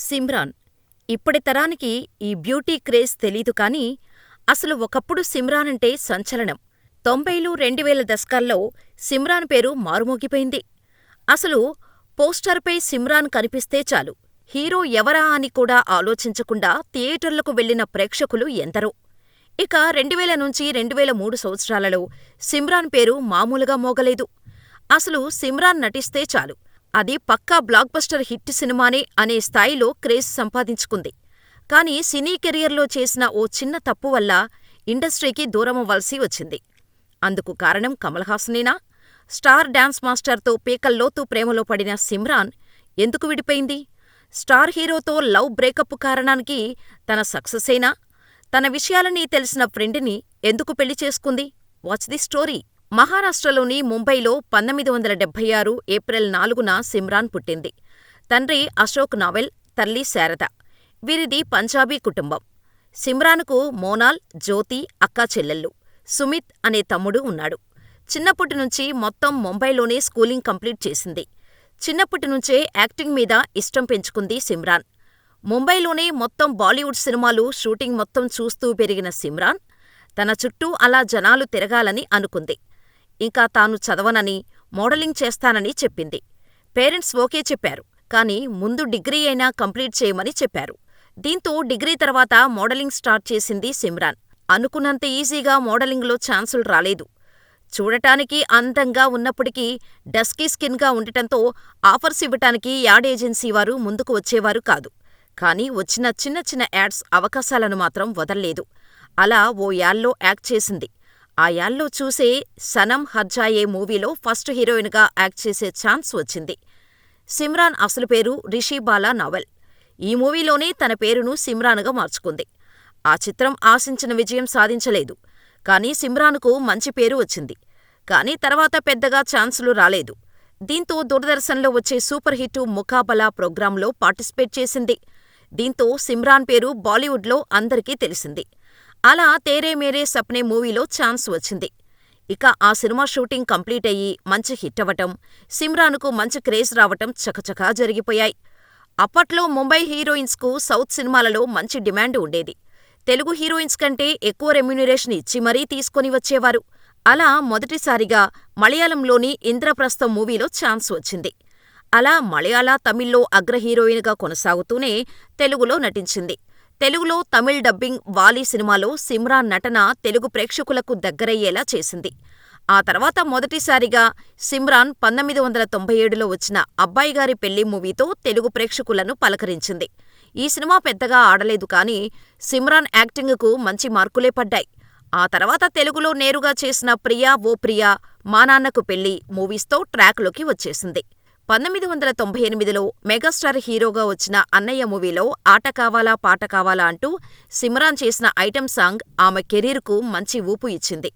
సిమ్రాన్. ఇప్పటి తరానికి ఈ బ్యూటీ క్రేజ్ తెలీదు కానీ, అసలు ఒకప్పుడు సిమ్రాన్ అంటే సంచలనం. 90లు, 2000 దశకాల్లో సిమ్రాన్ పేరు మారుమోగిపోయింది. అసలు పోస్టర్పై సిమ్రాన్ కనిపిస్తే చాలు, హీరో ఎవరా అని కూడా ఆలోచించకుండా థియేటర్లకు వెళ్లిన ప్రేక్షకులు ఎందరో! ఇక 2000 నుంచి 2003 సంవత్సరాలలో సిమ్రాన్ పేరు మామూలుగా మోగలేదు. అసలు సిమ్రాన్ నటిస్తే చాలు, అది పక్కా బ్లాక్ బస్టర్ హిట్ సినిమానే అనే స్థాయిలో క్రేజ్ సంపాదించుకుంది. కానీ సినీ కెరియర్లో చేసిన ఓ చిన్న తప్పు వల్ల ఇండస్ట్రీకి దూరమవ్వాల్సి వచ్చింది. అందుకు కారణం కమల్ హాసనేనా? స్టార్ డాన్స్ మాస్టర్తో పీకల్లోతు ప్రేమలో పడిన సిమ్రాన్ ఎందుకు విడిపోయింది? స్టార్ హీరోతో లవ్ బ్రేకప్ కారణానికి తన సక్సెసేనా? తన విషయాలన్నీ తెలిసిన ఫ్రెండ్ని ఎందుకు పెళ్లి చేసుకుంది? Watch the story. మహారాష్ట్రలోని ముంబైలో 1976 ఏప్రిల్ 4న సిమ్రాన్ పుట్టింది. తండ్రి అశోక్ నావెల్, తల్లి శారద. వీరిది పంజాబీ కుటుంబం. సిమ్రాన్కు మోనాల్, జ్యోతి అక్కాచెల్లెళ్ళు, సుమిత్ అనే తమ్ముడు ఉన్నాడు. చిన్నప్పటినుంచి మొత్తం ముంబైలోనే స్కూలింగ్ కంప్లీట్ చేసింది. చిన్నప్పటినుంచే యాక్టింగ్ మీద ఇష్టం పెంచుకుంది సిమ్రాన్. ముంబైలోనే మొత్తం బాలీవుడ్ సినిమాలు షూటింగ్ మొత్తం చూస్తూ పెరిగిన సిమ్రాన్ తన చుట్టూ అలా జనాలు తిరగాలని అనుకుంది. ఇంకా తాను చదవనని, మోడలింగ్ చేస్తానని చెప్పింది. పేరెంట్స్ ఓకే చెప్పారు, కానీ ముందు డిగ్రీ అయినా కంప్లీట్ చేయమని చెప్పారు. దీంతో డిగ్రీ తర్వాత మోడలింగ్ స్టార్ట్ చేసింది సిమ్రాన్. అనుకున్నంత ఈజీగా మోడలింగ్లో ఛాన్సులు రాలేదు. చూడటానికి అందంగా ఉన్నప్పటికీ డస్కీ స్కిన్గా ఉండటంతో ఆఫర్స్ ఇవ్వటానికి యాడ్ ఏజెన్సీ వారు ముందుకు వచ్చేవారు కాదు. కానీ వచ్చిన చిన్న చిన్న యాడ్స్ అవకాశాలను మాత్రం వదల్లేదు. అలా ఓ యాడ్లో యాక్ట్ చేసింది. ఆ యాడ్లో చూసే సనమ్ హర్జాయే మూవీలో ఫస్ట్ హీరోయిన్గా యాక్ట్ చేసే ఛాన్స్ వచ్చింది. సిమ్రాన్ అసలు పేరు రిషిబాలా నావల్. ఈ మూవీలోనే తన పేరును సిమ్రాన్గా మార్చుకుంది. ఆ చిత్రం ఆశించిన విజయం సాధించలేదు. కానీ సిమ్రాన్కు మంచి పేరు వచ్చింది. కానీ తర్వాత పెద్దగా ఛాన్సులు రాలేదు. దీంతో దూరదర్శన్లో వచ్చే సూపర్ హిట్ ముకాబలా ప్రోగ్రాంలో పార్టిసిపేట్ చేసింది. దీంతో సిమ్రాన్ పేరు బాలీవుడ్లో అందరికీ తెలిసింది. అలా తేరే మేరే సప్నే మూవీలో ఛాన్స్ వచ్చింది. ఇక ఆ సినిమా షూటింగ్ కంప్లీట్ అయ్యి మంచి హిట్ అవ్వటం, సిమ్రాన్కు మంచి క్రేజ్ రావటం చకచకా జరిగిపోయాయి. అప్పట్లో ముంబై హీరోయిన్స్కు సౌత్ సినిమాలలో మంచి డిమాండ్ ఉండేది. తెలుగు హీరోయిన్స్ కంటే ఎక్కువ రెమ్యునరేషన్ ఇచ్చి మరీ తీసుకొని వచ్చేవారు. అలా మొదటిసారిగా మలయాళంలోని ఇంద్రప్రస్థం మూవీలో ఛాన్స్ వచ్చింది. అలా మలయాళ, తమిళ్లో అగ్ర హీరోయిన్గా కొనసాగుతూనే తెలుగులో నటించింది. తెలుగులో తమిళ్ డబ్బింగ్ వాలి సినిమాలో సిమ్రాన్ నటన తెలుగు ప్రేక్షకులకు దగ్గరయ్యేలా చేసింది. ఆ తర్వాత మొదటిసారిగా సిమ్రాన్ 1997లో వచ్చిన అబ్బాయిగారి పెళ్లి మూవీతో తెలుగు ప్రేక్షకులను పలకరించింది. ఈ సినిమా పెద్దగా ఆడలేదు కానీ సిమ్రాన్ యాక్టింగుకు మంచి మార్కులే పడ్డాయి. ఆ తర్వాత తెలుగులో నేరుగా చేసిన ప్రియా ఓ ప్రియా, మా నాన్నకు పెళ్లి మూవీస్తో ట్రాక్లోకి వచ్చేసింది. 1998లో మెగాస్టార్ హీరోగా వచ్చిన అన్నయ్య మూవీలో ఆట కావాలా పాట కావాలా అంటూ సిమ్రాన్ చేసిన ఐటెం సాంగ్ ఆమె కెరీర్కు మంచి ఊపు ఇచ్చింది.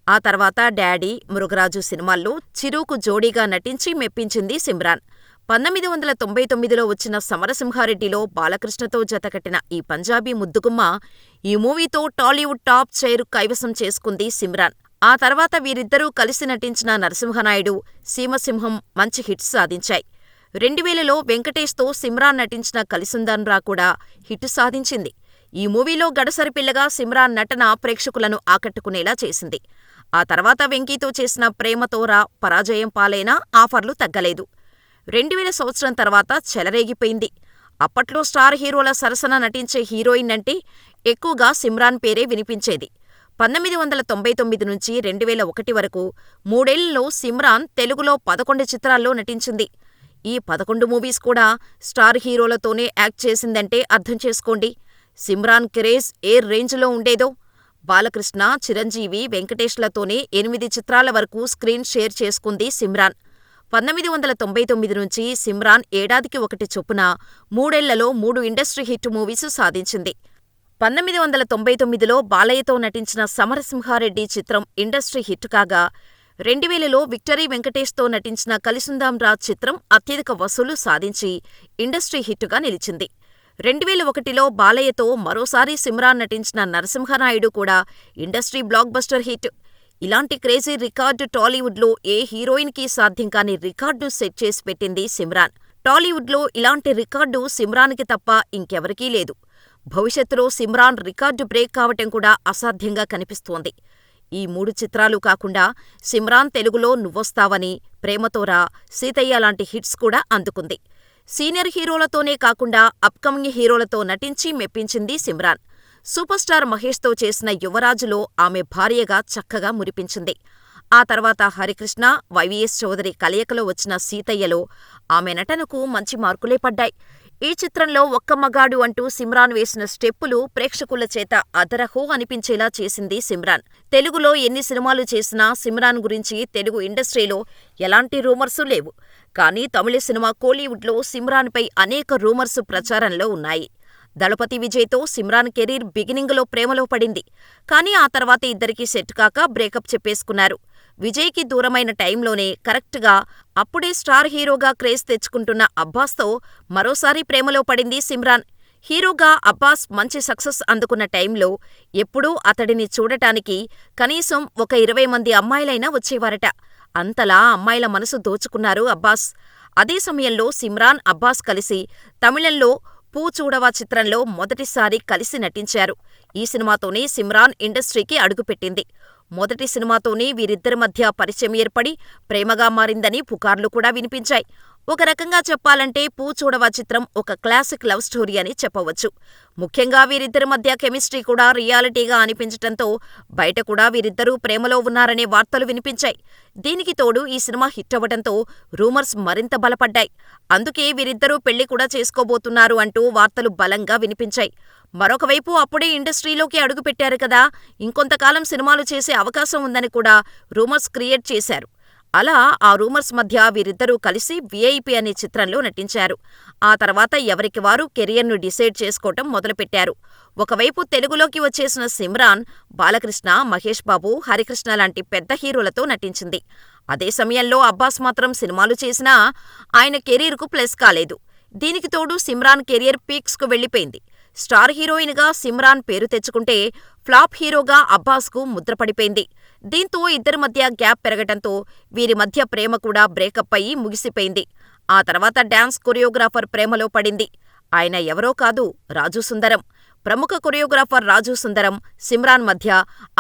ఆ తర్వాత డాడీ, మృగరాజు సినిమాల్లో చిరుకు జోడీగా నటించి మెప్పించింది సిమ్రాన్. 1999లో వచ్చిన సమరసింహారెడ్డిలో బాలకృష్ణతో జతకట్టిన ఈ పంజాబీ ముద్దుగుమ్మ ఈ మూవీతో టాలీవుడ్ టాప్ చైర్ కైవసం చేసుకుంది సిమ్రాన్. ఆ తర్వాత వీరిద్దరూ కలిసి నటించిన నరసింహనాయుడు, సీమసింహం మంచి హిట్స్ సాధించాయి. 2000లో వెంకటేష్తో సిమ్రాన్ నటించిన కలిసుందాంరా కూడా హిట్ సాధించింది. ఈ మూవీలో గడసరి పిల్లగా సిమ్రాన్ నటన ప్రేక్షకులను ఆకట్టుకునేలా చేసింది. ఆ తర్వాత వెంకీతో చేసిన ప్రేమతోరా పరాజయం పాలైనా ఆఫర్లు తగ్గలేదు. 2000 సంవత్సరం తర్వాత చెలరేగిపోయింది. అప్పట్లో స్టార్ హీరోల సరసన నటించే హీరోయిన్ అంటే ఎక్కువగా సిమ్రాన్ పేరే వినిపించేది. 1999 నుంచి 2001 వరకు 3 ఏళ్లలో సిమ్రాన్ తెలుగులో 11 చిత్రాల్లో నటించింది. ఈ 11 మూవీస్ కూడా స్టార్ హీరోలతోనే యాక్ట్ చేసిందంటే అర్థం చేసుకోండి సిమ్రాన్ క్రేజ్ ఏ రేంజ్లో ఉండేదో. బాలకృష్ణ, చిరంజీవి, వెంకటేష్లతోనే 8 చిత్రాల వరకు స్క్రీన్ షేర్ చేసుకుంది సిమ్రాన్. 1999 నుంచి సిమ్రాన్ ఏడాదికి ఒకటి చొప్పున 3 ఏళ్లలో 3 ఇండస్ట్రీ హిట్ మూవీస్ సాధించింది. 1999లో బాలయ్యతో నటించిన సమరసింహారెడ్డి చిత్రం ఇండస్ట్రీ హిట్ కాగా, 2000లో విక్టరీ వెంకటేష్తో నటించిన కలిసుందాం రా చిత్రం అత్యధిక వసూలు సాధించి ఇండస్ట్రీ హిట్టుగా నిలిచింది. 2001లో బాలయ్యతో మరోసారి సిమ్రాన్ నటించిన నరసింహనాయుడు కూడా ఇండస్ట్రీ బ్లాక్ బస్టర్ హిట్. ఇలాంటి క్రేజీ రికార్డు టాలీవుడ్లో ఏ హీరోయిన్కి సాధ్యం కాని రికార్డును సెట్ చేసి పెట్టింది సిమ్రాన్. టాలీవుడ్లో ఇలాంటి రికార్డు సిమ్రాన్‌కి తప్ప ఇంకెవరికీ లేదు. భవిష్యత్తులో సిమ్రాన్ రికార్డు బ్రేక్ కావటం కూడా అసాధ్యంగా కనిపిస్తోంది. ఈ 3 చిత్రాలు కాకుండా సిమ్రాన్ తెలుగులో నువ్వొస్తావని, ప్రేమతోరా, సీతయ్య లాంటి హిట్స్ కూడా అందుకుంది. సీనియర్ హీరోలతోనే కాకుండా అప్కమింగ్ హీరోలతో నటించి మెప్పించింది సిమ్రాన్. సూపర్ స్టార్ మహేష్తో చేసిన యువరాజులో ఆమె భార్యగా చక్కగా మురిపించింది. ఆ తర్వాత హరికృష్ణ, వైవీఎస్ చౌదరి కలయికలో వచ్చిన సీతయ్యలో ఆమె నటనకు మంచి మార్కులే పడ్డాయి. ఈ చిత్రంలో ఒక్క మగాడు అంటూ సిమ్రాన్ వేసిన స్టెప్పులు ప్రేక్షకుల చేత అదరహో అనిపించేలా చేసింది సిమ్రాన్. తెలుగులో ఎన్ని సినిమాలు చేసినా సిమ్రాన్ గురించి తెలుగు ఇండస్ట్రీలో ఎలాంటి రూమర్సు లేవు. కానీ తమిళ సినిమా కోలీవుడ్లో సిమ్రాన్పై అనేక రూమర్సు ప్రచారంలో ఉన్నాయి. దళపతి విజయ్తో సిమ్రాన్ కెరీర్ బిగినింగులో ప్రేమలో పడింది. కానీ ఆ తర్వాత ఇద్దరికీ సెట్ కాక బ్రేకప్ చెప్పేసుకున్నారు. విజయ్కి దూరమైన టైంలోనే కరెక్ట్గా అప్పుడే స్టార్ హీరోగా క్రేజ్ తెచ్చుకుంటున్న అబ్బాస్తో మరోసారి ప్రేమలో పడింది సిమ్రాన్. హీరోగా అబ్బాస్ మంచి సక్సెస్ అందుకున్న టైంలో ఎప్పుడూ అతడిని చూడటానికి కనీసం ఒక 20 మంది అమ్మాయిలైనా వచ్చేవారట. అంతలా అమ్మాయిల మనసు దోచుకున్నారు అబ్బాస్. అదే సమయంలో సిమ్రాన్, అబ్బాస్ కలిసి తమిళంలో పూ చూడవా చిత్రంలో మొదటిసారి కలిసి నటించారు. ఈ సినిమాతోనే సిమ్రాన్ ఇండస్ట్రీకి అడుగుపెట్టింది. మొదటి సినిమాతోనే వీరిద్దరి మధ్య పరిచయం ఏర్పడి ప్రేమగా మారిందని పుకార్లు కూడా వినిపించాయి. ఒక రకంగా చెప్పాలంటే పూ చూడవా చిత్రం ఒక క్లాసిక్ లవ్ స్టోరీ అని చెప్పవచ్చు. ముఖ్యంగా వీరిద్దరి మధ్య కెమిస్ట్రీ కూడా రియాలిటీగా అనిపించటంతో బయట కూడా వీరిద్దరూ ప్రేమలో ఉన్నారనే వార్తలు వినిపించాయి. దీనికి తోడు ఈ సినిమా హిట్ అవ్వటంతో రూమర్స్ మరింత బలపడ్డాయి. అందుకే వీరిద్దరూ పెళ్లి కూడా చేసుకోబోతున్నారు అంటూ వార్తలు బలంగా వినిపించాయి. మరొకవైపు అప్పుడే ఇండస్ట్రీలోకి అడుగుపెట్టారు కదా, ఇంకొంతకాలం సినిమాలు చేసే అవకాశం ఉందని కూడా రూమర్స్ క్రియేట్ చేశారు. అలా ఆ రూమర్స్ మధ్య వీరిద్దరూ కలిసి వీఐపీ అనే చిత్రంలో నటించారు. ఆ తర్వాత ఎవరికి వారు కెరియర్ను డిసైడ్ చేసుకోవటం మొదలుపెట్టారు. ఒకవైపు తెలుగులోకి వచ్చేసిన సిమ్రాన్ బాలకృష్ణ, మహేష్ బాబు, హరికృష్ణ లాంటి పెద్ద హీరోలతో నటించింది. అదే సమయంలో అబ్బాస్ మాత్రం సినిమాలు చేసినా ఆయన కెరీర్కు ప్లస్ కాలేదు. దీనికి తోడు సిమ్రాన్ కెరియర్ పీక్స్కు వెళ్లిపోయింది. స్టార్ హీరోయిన్గా సిమ్రాన్ పేరు తెచ్చుకుంటే ఫ్లాప్ హీరోగా అబ్బాస్కు ముద్రపడిపోయింది. దీంతో ఇద్దరి మధ్య గ్యాప్ పెరగటంతో వీరి మధ్య ప్రేమ కూడా బ్రేకప్ అయి ముగిసిపోయింది. ఆ తర్వాత డాన్స్ కొరియోగ్రాఫర్ ప్రేమలో పడింది. ఆయన ఎవరో కాదు, రాజు సుందరం. ప్రముఖ కొరియోగ్రాఫర్ రాజు సుందరం, సిమ్రాన్ మధ్య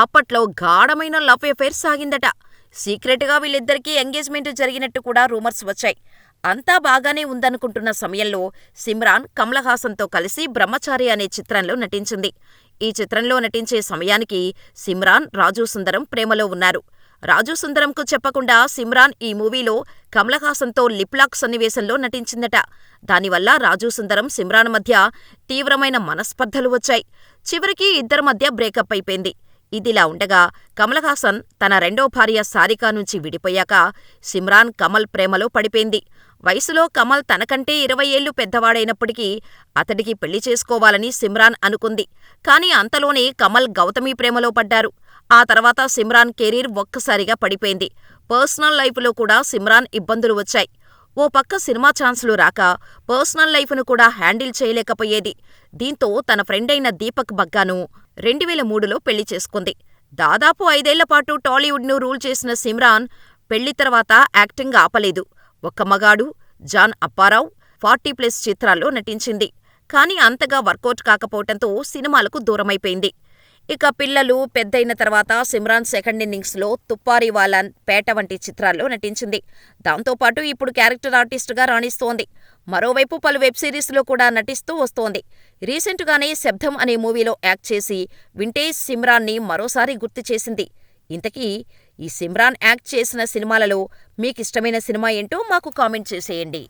అప్పట్లో గాఢమైన లవ్ ఎఫైర్ సాగిందట. సీక్రెట్గా వీళ్ళిద్దరికీ ఎంగేజ్మెంట్ జరిగినట్టు కూడా రూమర్స్ వచ్చాయి. అంతా బాగానే ఉందనుకుంటున్న సమయంలో సిమ్రాన్ కమల్ హాసన్తో కలిసి బ్రహ్మచారి అనే చిత్రంలో నటించింది. ఈ చిత్రంలో నటించే సమయానికి సిమ్రాన్, రాజు సుందరం ప్రేమలో ఉన్నారు. రాజు సుందరంకు చెప్పకుండా సిమ్రాన్ ఈ మూవీలో కమల్ హాసన్తో లిప్ లాక్ సన్నివేశంలో నటించిందట. దానివల్ల రాజు సుందరం, సిమ్రాన్ మధ్య తీవ్రమైన మనస్పర్ధలు వచ్చాయి. చివరికి ఇద్దరి మధ్య బ్రేకప్ అయిపోయింది. ఇదిలా ఉండగా కమల్ హాసన్ తన రెండో భార్య సారిక నుంచి విడిపోయాక సిమ్రాన్ కమల్ ప్రేమలో పడిపోయింది. వయసులో కమల్ తనకంటే 20 ఏళ్లు పెద్దవాడైనప్పటికీ అతడికి పెళ్లి చేసుకోవాలని సిమ్రాన్ అనుకుంది. కానీ అంతలోనే కమల్ గౌతమి ప్రేమలో పడ్డారు. ఆ తర్వాత సిమ్రాన్ కెరీర్ ఒక్కసారిగా పడిపోయింది. పర్సనల్ లైఫ్లో కూడా సిమ్రాన్ ఇబ్బందులు వచ్చాయి. ఓ పక్క సినిమా ఛాన్సులు రాక పర్సనల్ లైఫ్ను కూడా హ్యాండిల్ చేయలేకపోయేది. దీంతో తన ఫ్రెండైన దీపక్ బగ్గాను 2003లో పెళ్లి చేసుకుంది. దాదాపు 5 ఏళ్లపాటు టాలీవుడ్ను రూల్ చేసిన సిమ్రాన్ పెళ్లి తర్వాత యాక్టింగ్ ఆపలేదు. ఒక్క మగాడు, జాన్ అప్పారావు, 40+ చిత్రాల్లో నటించింది. కానీ అంతగా వర్కౌట్ కాకపోవటంతో సినిమాలకు దూరమైపోయింది. ఇక పిల్లలు పెద్దయిన తర్వాత సిమ్రాన్ సెకండ్ ఇన్నింగ్స్లో తుప్పారివాలన్, పేట వంటి చిత్రాల్లో నటించింది. దాంతోపాటు ఇప్పుడు క్యారెక్టర్ ఆర్టిస్టుగా రాణిస్తోంది. మరోవైపు పలు వెబ్ సిరీస్లో కూడా నటిస్తూ వస్తోంది. రీసెంట్గానే శబ్దం అనే మూవీలో యాక్ట్ చేసి వింటేజ్ సిమ్రాన్ని మరోసారి గుర్తు చేసింది. ఇంతకీ ఈ సిమ్రాన్ యాక్ట్ చేసిన సినిమాలలో మీకిష్టమైన సినిమా ఏంటో మాకు కామెంట్ చేసేయండి.